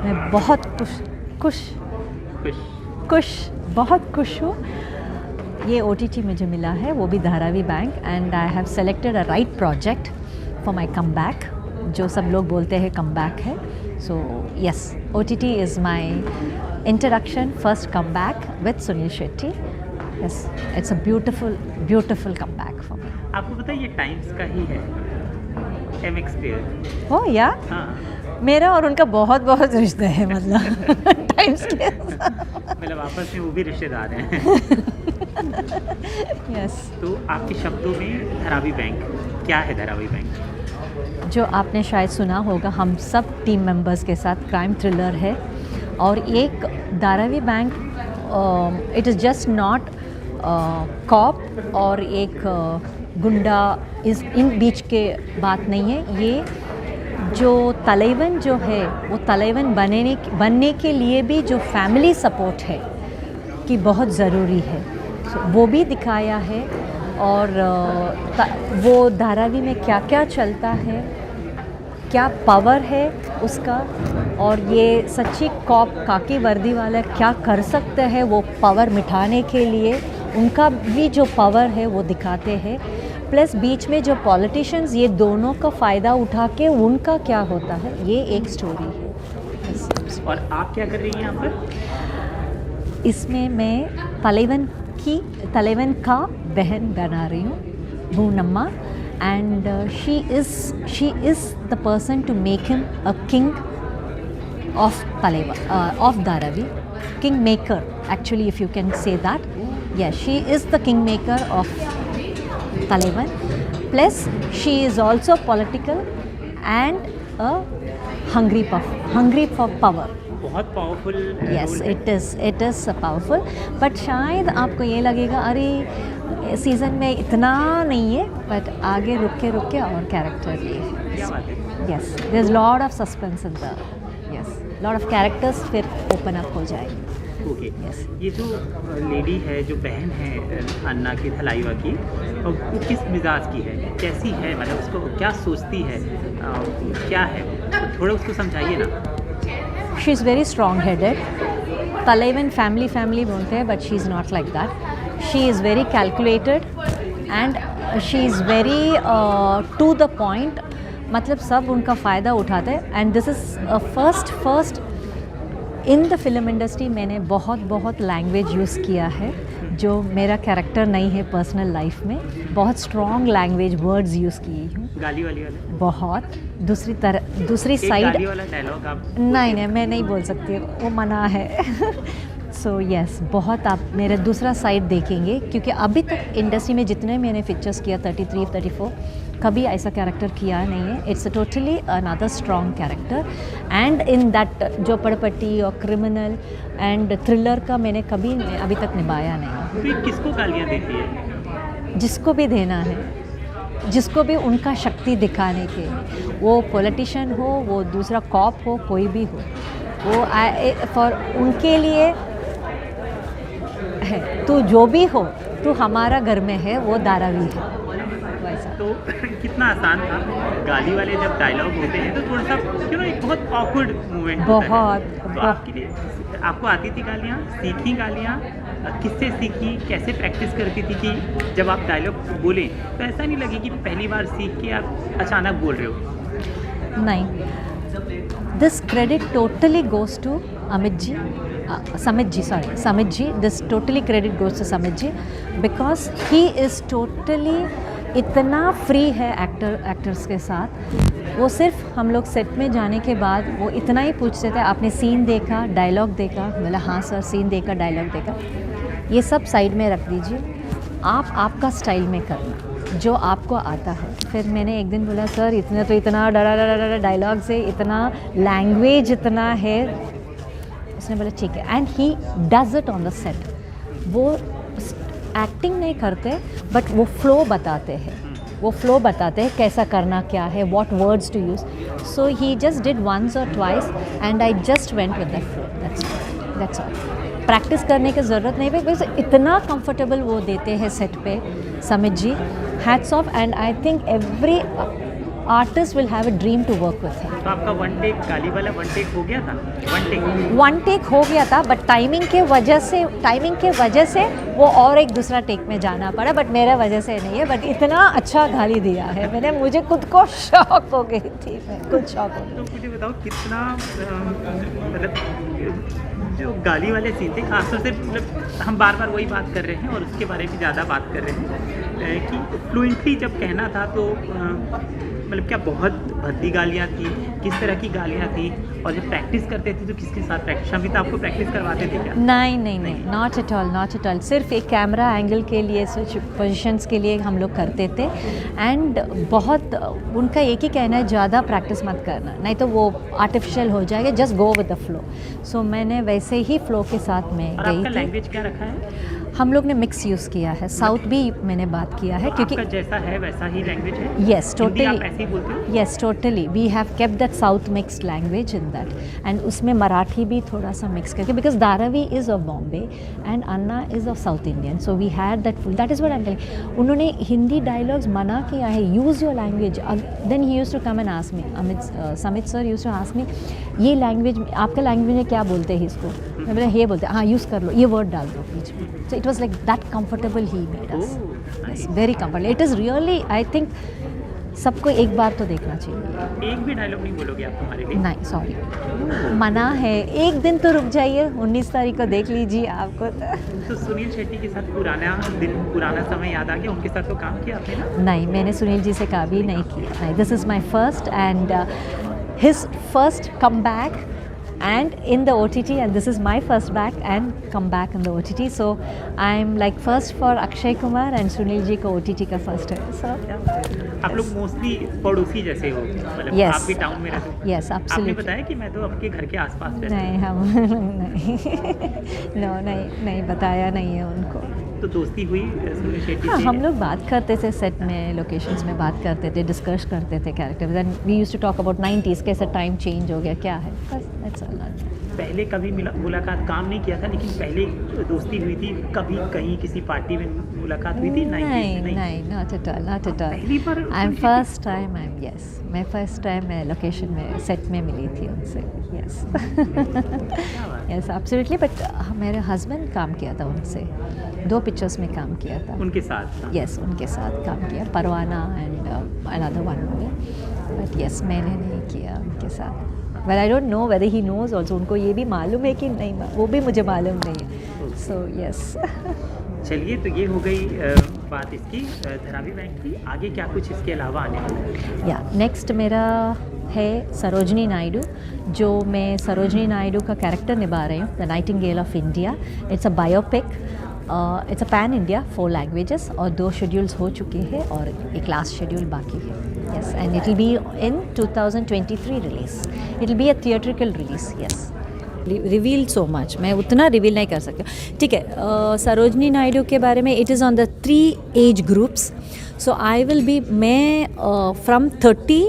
मैं बहुत खुश खुश बहुत खुश हूँ। ये OTT मुझे मिला है, वो भी Dharavi bank, and I have selected a right project for my come back, जो सब लोग बोलते हैं कम बैक है। So yes, OTT is my introduction, first come back with Sunil Shetty. Yes, it's a beautiful come back for me. आपको पता है ये टाइम्स का ही है, MX प्लेयर। ओ या, हाँ, मेरा और उनका बहुत रिश्ते हैं, मतलब टाइम्स के। मतलब आपस में वो भी रिश्तेदार हैं। यस। तो आपके शब्दों में धारावी बैंक क्या है? धारावी बैंक जो आपने शायद सुना होगा, हम सब टीम मेंबर्स के साथ क्राइम थ्रिलर है। और एक Dharavi Bank, it is just not cop और एक गुंडा इस इन बीच के बात नहीं है। ये जो तलेवन जो है, वो तलेवन बनने के लिए भी जो फैमिली सपोर्ट है कि बहुत ज़रूरी है, वो भी दिखाया है। और वो धारावी में क्या क्या चलता है, क्या पावर है उसका, और ये सच्ची कॉप काकी वर्दी वाला क्या कर सकते हैं वो पावर मिटाने के लिए, उनका भी जो पावर है वो दिखाते हैं। प्लस बीच में जो पॉलिटिशियंस, ये दोनों का फ़ायदा उठा के उनका क्या होता है, ये एक स्टोरी है। और आप क्या कर रही हैं यहाँ पर? इसमें मैं तलेवन का बहन बना रही हूँ, Boonamma, and she is the person to make him a king of Dharavi, king maker actually, if you can say that. yes, she is the kingmaker of Talevan, plus she is also political and a hungry for power. बहुत powerful. yes, it is powerful, but शायद आपको ये लगेगा अरे season में इतना नहीं है, बट आगे रुक के और कैरेक्टर ये है। क्या बात है? yes, there's lot of suspense in the, yes, lot of characters फिर open up हो जाएंगे। ओके। Yes. ये जो लेडी है, जो बहन है अन्ना की, धलाईवा की, वो किस मिजाज की है, कैसी है, मतलब उसको क्या सोचती है, क्या है, थोड़ा उसको समझाइए ना। She is very strong headed. तलेवन फैमिली बोलते हैं, but she is not like that. She is very calculated and she is very to the point, मतलब सब उनका फ़ायदा उठाते हैं। And this is first in the film industry मैंने बहुत लैंग्वेज यूज़ किया है, जो मेरा कैरेक्टर नहीं है पर्सनल लाइफ में। बहुत स्ट्रॉन्ग लैंग्वेज वर्ड्स यूज़ किए हूँ, गाली वाली वाले? बहुत। दूसरी साइड गाली वाला डायलॉग आप? नहीं, मैं नहीं बोल सकती, वो मना है। सो यस, बहुत आप मेरा दूसरा साइड देखेंगे, क्योंकि अभी तक इंडस्ट्री में जितने मैंने पिक्चर्स किया, 33, 34, कभी ऐसा कैरेक्टर किया नहीं है। It's a totally another strong character, and in that जो पड़पट्टी और क्रिमिनल एंड थ्रिलर का मैंने कभी अभी तक निभाया नहीं। तो ये किसको गालियाँ देती है? जिसको भी देना है, जिसको भी उनका शक्ति दिखाने के, वो पॉलिटिशियन हो, वो दूसरा कॉप हो, कोई भी हो, वो फॉर उनके लिए है। तो जो भी हो, तो हमारा घर में है, वो धारावी है, वैसा। तो कितना आसान था? गाली वाले जब डायलॉग होते हैं तो थोड़ा सा क्यों ना, एक बहुत ऑकवर्ड मोमेंट होता है। तो आपके लिए, आपको आती थी गालियाँ, सीखी गालियाँ, किससे सीखी, कैसे प्रैक्टिस करती थी कि जब आप डायलॉग बोलें तो ऐसा नहीं लगे कि पहली बार सीख के आप अचानक बोल रहे हो? नहीं, this credit totally goes to Samit ji. This totally credit goes to Samit ji, because he is totally इतना फ्री है एक्टर्स के साथ। वो सिर्फ हम लोग सेट में जाने के बाद वो इतना ही पूछते थे, आपने सीन देखा, डायलॉग देखा? बोला हाँ सर, सीन देखा, डायलॉग देखा। ये सब साइड में रख दीजिए, आपका स्टाइल में करना जो आपको आता है। फिर मैंने एक दिन बोला, सर इतना डरा डायलॉग से, इतना लैंग्वेज इतना है। उसने बोला ठीक है, and he does it on the set. वो एक्टिंग नहीं करते, बट वो फ्लो बताते हैं, कैसा करना क्या है, what words to use. So he just did once और twice and I just went with the flow, that's all. Practice करने की ज़रूरत नहीं है, बिकॉज इतना कंफर्टेबल वो देते हैं सेट पे, Samit ji. Hats off, and I think every artist will have a dream to work with him. तो आपका वन टेक गाली वाला वन टेक हो गया था? वन टेक हो गया था, बट टाइमिंग के वजह से वो और एक दूसरा टेक में जाना पड़ा, बट मेरे वजह से नहीं है, बट इतना अच्छा गाली दिया है मुझे खुद को शॉक हो गई थी, मैं खुद शॉक हो गई। तो मुझे बताओ कितना मतलब जो गाली वाले सीन थे खासतौर से, मतलब हम बार बार वही बात कर रहे हैं और उसके बारे में ज़्यादा बात कर रहे हैं कि फ्लुएंटली जब कहना था तो मतलब क्या बहुत भद्दी गालियाँ थी, किस तरह की गालियाँ थी, और जब प्रैक्टिस करते थे तो किसके साथ प्रैक्टिस, अभी तो आपको प्रैक्टिस करवाते थे क्या? नहीं, नॉट एट ऑल। सिर्फ एक कैमरा एंगल के लिए, स्विच पोजीशंस के लिए हम लोग करते थे। एंड बहुत उनका एक ही कहना है, ज़्यादा प्रैक्टिस मत करना, नहीं तो वो आर्टिफिशियल हो जाएगा, just go with the flow. So मैंने वैसे ही फ्लो के साथ में और गई आपका थी। लैंग्वेज क्या रखा है? हम लोग ने मिक्स यूज़ किया है, साउथ भी मैंने बात किया है, क्योंकि आपका जैसा है वैसा ही लैंग्वेज है? यस हिंदी आप ऐसे टोटली, ही बोलते हो? Yes totally, we have kept that south mixed language in that, and उसमें मराठी भी थोड़ा सा मिक्स करके, because Dharavi is of Bombay and Anna is of south Indian, so we had that full, that is what I am telling. उन्होंने Hindi dialogues मना किया है, use your language. Then he use to come and ask me, Samit sir use to ask me, ये language आपका language में क्या बोलते हैं इसको, मैं बोला ये बोलते हैं, हाँ यूज़ कर लो, ये वर्ड डाल दो बीच में। So it was like that comfortable he made us, yes very comfortable. It is really, I think सबको एक बार तो देखना चाहिए। एक भी डायलॉग नहीं बोलोगे आप हमारे लिए? नहीं सॉरी, मना है, एक दिन तो रुक जाइए, 19 तारीख को देख लीजिए आपको। तो सुनील शेट्टी के साथ पुराना समय याद आ गया? उनके साथ तो काम किया आपने ना? नहीं, मैंने सुनील जी से कभी नहीं किया, नहीं, this is my first and his first come back and in the OTT, and this is my first back and come back in the OTT, so I'm like first for Akshay Kumar and Sunil ji को OTT का first है, so आप लोग mostly पड़ोसी जैसे हो, मतलब Yes. आप भी टाउन में रहते हो? yes आपने absolutely। बताया कि मैं तो आपके घर के आसपास रहता नहीं, हम नहीं बताया नहीं है उनको। हूँ। तो दोस्ती हुई सुनील शेट्टी हाँ, से? हम लोग बात करते थे सेट में, लोकेशंस में बात करते थे, डिस्कस करते थे characters, and we used to talk about 90s, कैसे टाइम चेंज हो गया, क्या है, बस दैट्स ऑल। पहले कभी मुलाकात काम नहीं किया था, लेकिन पहले दोस्ती हुई थी कभी, कहीं किसी पार्टी में मुलाकात हुई थी? नहीं, not at all, not at all. पहली बार आई एम फर्स्ट टाइम, मैं फर्स्ट टाइम मैं लोकेशन में सेट में मिली थी उनसे, यस यस एब्सोल्युटली। बट मेरे हस्बैंड काम किया था उनसे, 2 पिक्चर्स में काम किया था उनके साथ? यस, उनके साथ काम किया, Parwana and another one movie, but yes मैंने नहीं किया उनके साथ। Well, I don't know whether he knows also, उनको ये भी मालूम है कि नहीं, वो भी मुझे मालूम नहीं है, सो यस। चलिए, तो ये हो गई बात इसकी धारावी बैंक की। आगे क्या कुछ इसके अलावा आने वाला है? या नेक्स्ट मेरा है सरोजनी नायडू, जो मैं सरोजनी नायडू का कैरेक्टर निभा रही हूँ, the Nightingale of India. It's a biopic, it's a pan India, 4 languages, और 2 शेड्यूल्स हो चुके हैं और एक लास्ट शेड्यूल बाकी है। Yes, and it will be in 2023 release, it will be a theatrical release. Yes, reveal so much, मैं उतना रिवील नहीं कर सकती, ठीक है। सरोजनी नायडू के बारे में, it is on the 3 age groups, so I will be, मैं फ्रॉम 30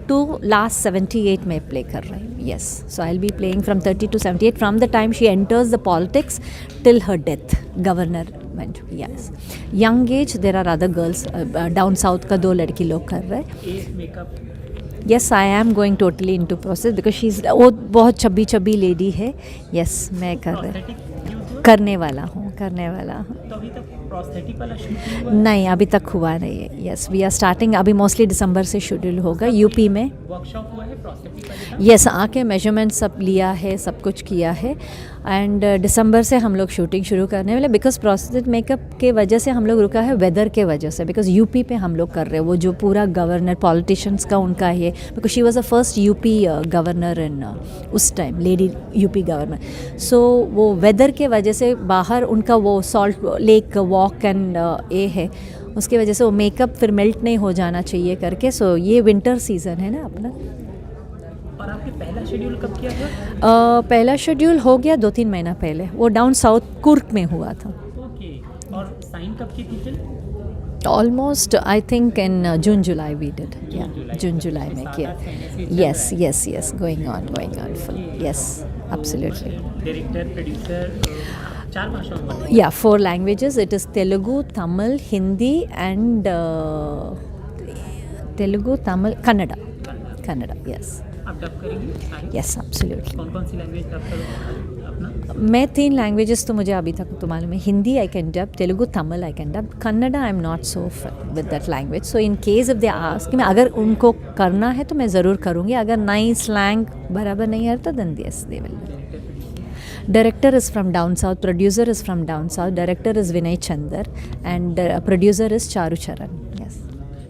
टू लास्ट 78 में प्ले कर रही हूँ। Yes, so I will be playing from 30 to 78, from the time she enters the politics till her death, government. Yes, young age, there are other girls down south का 2 लड़की लोग कर रहे हैं। Age makeup? Yes, I am going totally in to process, because she is, वो बहुत चब्बी lady है। Yes, मैं करने वाला हूँ। तो अभी तक प्रोस्थेटिक वाला शूट नहीं, अभी तक हुआ नहीं है। येस, वी आर स्टार्टिंग, अभी मोस्टली दिसंबर से शेड्यूल होगा यूपी में। वर्कशॉप हुआ है प्रोस्थेटिक वाले का? येस, आके मेजरमेंट सब लिया है, सब कुछ किया है, एंड दिसंबर से हम लोग शूटिंग शुरू करने वाले। बिकॉज प्रोस्थेटिक मेकअप के वजह से हम लोग रुका है, वेदर के वजह से, बिकॉज यूपी पे हम लोग कर रहे हैं, वो जो पूरा गवर्नर पॉलिटिशियंस का उनका है, because she was a first UP governor इन उस टाइम, लेडी यूपी गवर्नर। सो वो वेदर के वजह से बाहर उनका वो सॉल्ट लेक वॉक एंड ए है, उसकी वजह से वो मेकअप फिर मेल्ट नहीं हो जाना चाहिए करके। सो ये विंटर सीजन है ना अपना। और आपने पहला शेड्यूल कब किया था? पहला शेड्यूल हो गया 2-3 महीना पहले, वो डाउन साउथ कुर्क में हुआ था। ओके, और साइन कब की थी film? Almost I think in June July we did, जून जुलाई में किया। Yes yes yes, going on full, yes absolutely. Director, producer, 4 भाषाओं में? या 4 languages, it is Telugu, Tamil, Hindi and Telugu, Tamil, Kannada, yes. आप डब करेंगे सारी? Yes, absolutely. कौन कौन सी लैंग्वेज डब करोगे अपना? मैं 3 लैंग्वेजेस तो मुझे अभी तक तो मालूम है। Hindi I can dub, Telugu, Tamil I can dub, Kannada I am not so with that language. So in case if they ask मैं, अगर उनको करना है तो मैं ज़रूर करूँगी। अगर नई स्लैंग बराबर नहीं आता then yes they will. Director is from down south, producer is from down south, director is Vinay Chandar and producer is Charu Charan. Yes.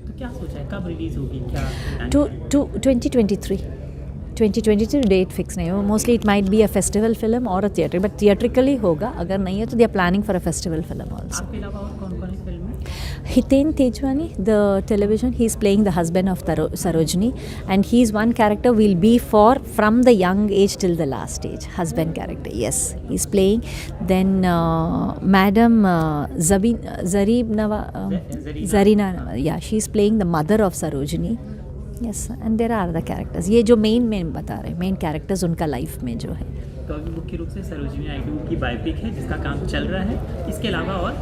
तो क्या सोचा है कब रिलीज होगी, क्या To 2023 डेट फिक्स नहीं हो। Mostly it might be a festival film और अ थिएटर, बट थिएट्रिकली होगा। अगर नहीं है तो they are planning for a festival film also. आपके अलावा और कौन कौन इस फिल्म में? Hiten Tejwani, the television, he's playing the husband of Sarojini, and he's one character will be from the young age till the last age, husband character. Yes, he's playing. Then Madam Zarina, yeah, she's playing the mother of Sarojini. Yes, and there are other characters. ये जो main बता रहे हैं, main characters उनका life में जो है। तो अभी मुख्य रूप से सरोजिनी नायडू की बायोपिक है जिसका काम चल रहा है। इसके अलावा और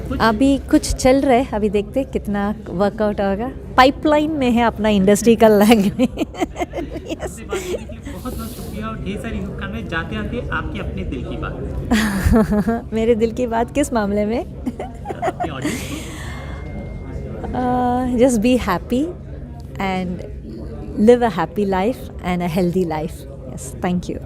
कुछ? अभी कुछ चल रहा है, अभी देखते हैं कितना वर्कआउट होगा। पाइपलाइन में है अपना इंडस्ट्री का लैंग्वेज। आपसे बात करने के लिए बहुत बहुत शुक्रिया और ढेर सारी शुभकामनाएं। जाते आते आपकी अपने दिल की बात। मेरे दिल की बात किस मामले में? अपने ऑडियंस को just be happy and live a happy life and a healthy life. Yes, thank you.